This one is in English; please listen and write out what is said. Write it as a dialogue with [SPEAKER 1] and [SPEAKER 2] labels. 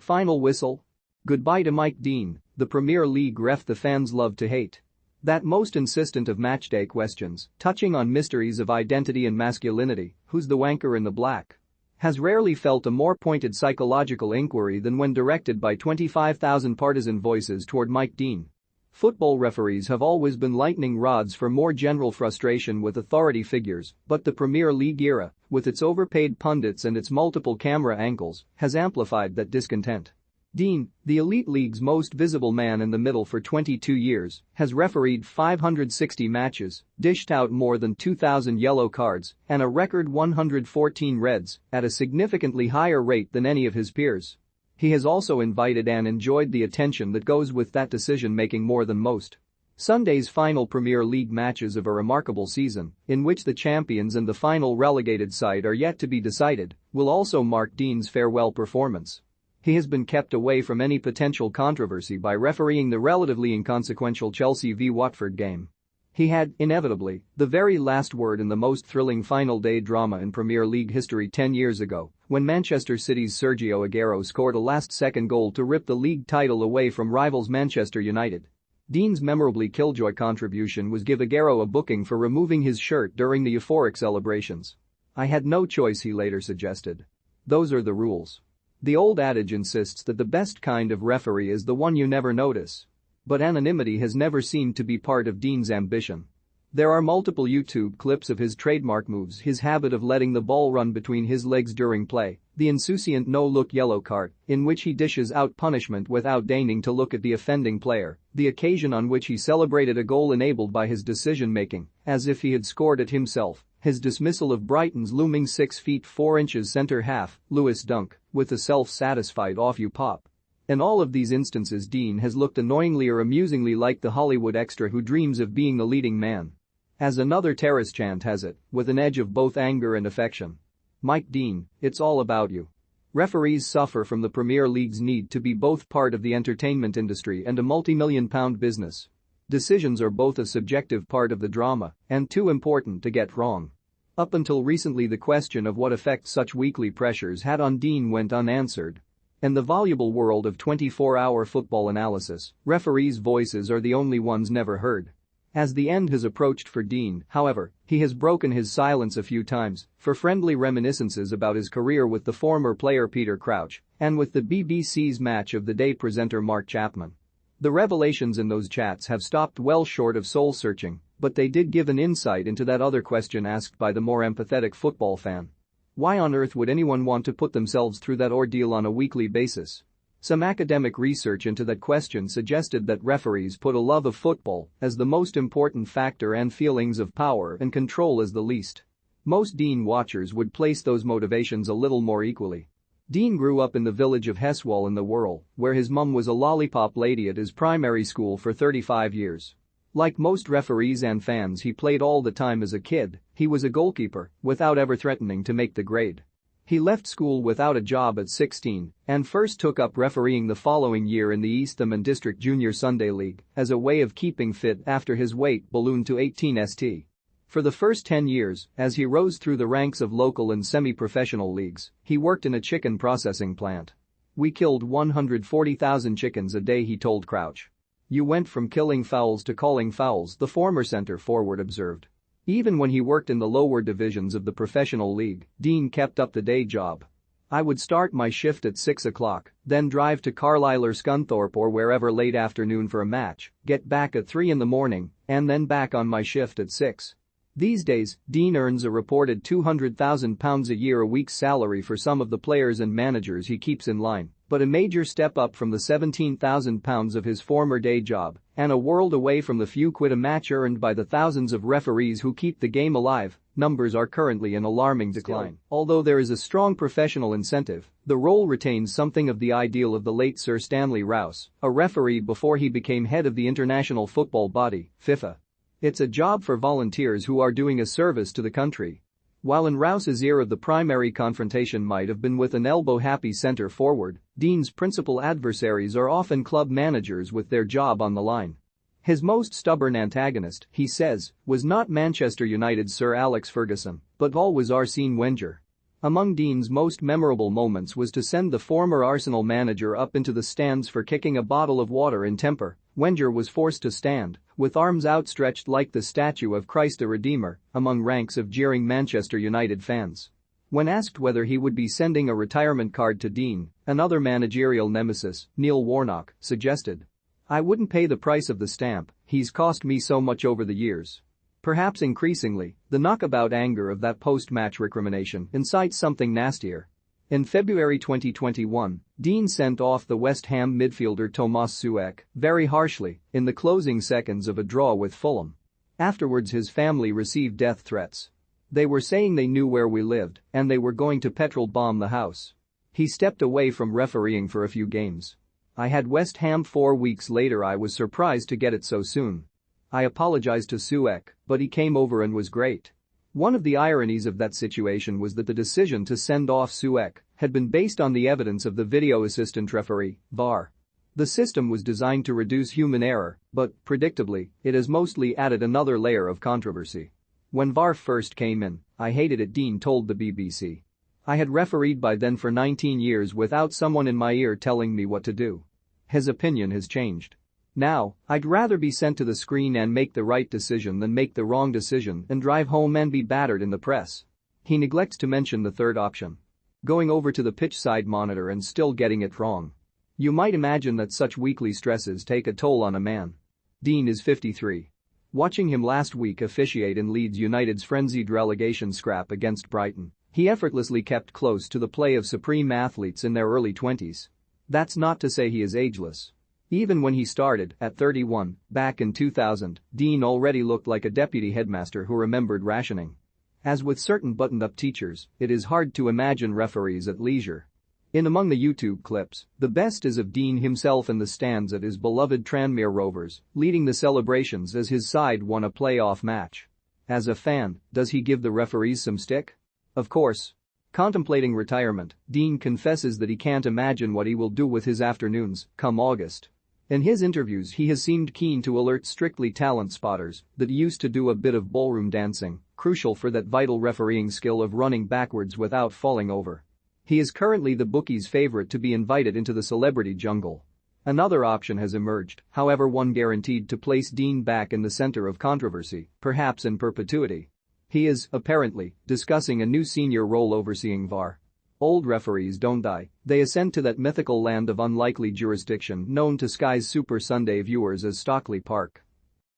[SPEAKER 1] Final whistle? Goodbye to Mike Dean, the Premier League ref the fans love to hate. That most insistent of matchday questions, touching on mysteries of identity and masculinity, who's the wanker in the black? Has rarely felt a more pointed psychological inquiry than when directed by 25,000 partisan voices toward Mike Dean. Football referees have always been lightning rods for more general frustration with authority figures, but the Premier League era, with its overpaid pundits and its multiple camera angles, has amplified that discontent. Dean, the elite league's most visible man in the middle for 22 years, has refereed 560 matches, dished out more than 2,000 yellow cards, and a record 114 reds, at a significantly higher rate than any of his peers. He has also invited and enjoyed the attention that goes with that decision-making more than most. Sunday's final Premier League matches of a remarkable season, in which the champions and the final relegated side are yet to be decided, will also mark Dean's farewell performance. He has been kept away from any potential controversy by refereeing the relatively inconsequential Chelsea v Watford game. He had, inevitably, the very last word in the most thrilling final day drama in Premier League history 10 years ago, when Manchester City's Sergio Aguero scored a last-second goal to rip the league title away from rivals Manchester United. Dean's memorably killjoy contribution was give Aguero a booking for removing his shirt during the euphoric celebrations. "I had no choice," he later suggested. "Those are the rules." The old adage insists that the best kind of referee is the one you never notice. But anonymity has never seemed to be part of Dean's ambition. There are multiple YouTube clips of his trademark moves, his habit of letting the ball run between his legs during play, the insouciant no-look yellow card, in which he dishes out punishment without deigning to look at the offending player, the occasion on which he celebrated a goal enabled by his decision-making, as if he had scored it himself, his dismissal of Brighton's looming 6 feet 4 inches centre-half, Lewis Dunk, with a self-satisfied "off you pop." In all of these instances Dean has looked annoyingly or amusingly like the Hollywood extra who dreams of being the leading man. As another terrace chant has it, with an edge of both anger and affection. Mike Dean, it's all about you. Referees suffer from the Premier League's need to be both part of the entertainment industry and a multi-million-pound business. Decisions are both a subjective part of the drama and too important to get wrong. Up until recently the question of what effect such weekly pressures had on Dean went unanswered. In the voluble world of 24-hour football analysis, referees' voices are the only ones never heard. As the end has approached for Dean, however, he has broken his silence a few times for friendly reminiscences about his career with the former player Peter Crouch and with the BBC's Match of the Day presenter Mark Chapman. The revelations in those chats have stopped well short of soul-searching, but they did give an insight into that other question asked by the more empathetic football fan. Why on earth would anyone want to put themselves through that ordeal on a weekly basis? Some academic research into that question suggested that referees put a love of football as the most important factor and feelings of power and control as the least. Most Dean watchers would place those motivations a little more equally. Dean grew up in the village of Heswall in the Wirral, where his mum was a lollipop lady at his primary school for 35 years. Like most referees and fans he played all the time as a kid, he was a goalkeeper, without ever threatening to make the grade. He left school without a job at 16 and first took up refereeing the following year in the Eastham and District Junior Sunday League as a way of keeping fit after his weight ballooned to 18 st. For the first 10 years, as he rose through the ranks of local and semi-professional leagues, he worked in a chicken processing plant. "We killed 140,000 chickens a day," he told Crouch. "You went from killing fowls to calling fouls," the former centre forward observed. Even when he worked in the lower divisions of the professional league, Dean kept up the day job. "I would start my shift at 6 o'clock, then drive to Carlisle or Scunthorpe or wherever late afternoon for a match, get back at 3 in the morning, and then back on my shift at 6. These days, Dean earns a reported £200,000 a year, a week's salary for some of the players and managers he keeps in line, but a major step up from the £17,000 of his former day job, and a world away from the few quid a match earned by the thousands of referees who keep the game alive. Numbers are currently in alarming decline. Although there is a strong professional incentive, the role retains something of the ideal of the late Sir Stanley Rouse, a referee before he became head of the international football body, FIFA. It's a job for volunteers who are doing a service to the country. While in Rouse's era the primary confrontation might have been with an elbow-happy centre forward, Dean's principal adversaries are often club managers with their job on the line. His most stubborn antagonist, he says, was not Manchester United's Sir Alex Ferguson, but always Arsene Wenger. Among Dean's most memorable moments was to send the former Arsenal manager up into the stands for kicking a bottle of water in temper. Wenger was forced to stand, with arms outstretched like the statue of Christ the Redeemer, among ranks of jeering Manchester United fans. When asked whether he would be sending a retirement card to Dean, another managerial nemesis, Neil Warnock, suggested, "I wouldn't pay the price of the stamp, he's cost me so much over the years." Perhaps increasingly, the knockabout anger of that post-match recrimination incites something nastier. In February 2021, Dean sent off the West Ham midfielder Tomas Sueck very harshly in the closing seconds of a draw with Fulham. Afterwards his family received death threats. They were saying they knew where we lived and they were going to petrol bomb the house. He stepped away from refereeing for a few games. I had West Ham 4 weeks later. I was surprised to get it so soon. I apologized to Sueck, but he came over and was great. One of the ironies of that situation was that the decision to send off Sueck had been based on the evidence of the video assistant referee, VAR. The system was designed to reduce human error, but, predictably, it has mostly added another layer of controversy. When VAR first came in, I hated it, Dean told the BBC. I had refereed by then for 19 years without someone in my ear telling me what to do. His opinion has changed. Now, I'd rather be sent to the screen and make the right decision than make the wrong decision and drive home and be battered in the press. He neglects to mention the third option. Going over to the pitch side monitor and still getting it wrong. You might imagine that such weekly stresses take a toll on a man. Dean is 53. Watching him last week officiate in Leeds United's frenzied relegation scrap against Brighton, he effortlessly kept close to the play of supreme athletes in their early 20s. That's not to say he is ageless. Even when he started, at 31, back in 2000, Dean already looked like a deputy headmaster who remembered rationing. As with certain buttoned-up teachers, it is hard to imagine referees at leisure. In among the YouTube clips, the best is of Dean himself in the stands at his beloved Tranmere Rovers, leading the celebrations as his side won a playoff match. As a fan, does he give the referees some stick? Of course. Contemplating retirement, Dean confesses that he can't imagine what he will do with his afternoons come August. In his interviews he has seemed keen to alert strictly talent spotters that he used to do a bit of ballroom dancing, crucial for that vital refereeing skill of running backwards without falling over. He is currently the bookies' favorite to be invited into the celebrity jungle. Another option has emerged, however, one guaranteed to place Dean back in the center of controversy, perhaps in perpetuity. He is, apparently, discussing a new senior role overseeing VAR. Old referees don't die, they ascend to that mythical land of unlikely jurisdiction known to Sky's Super Sunday viewers as Stockley Park.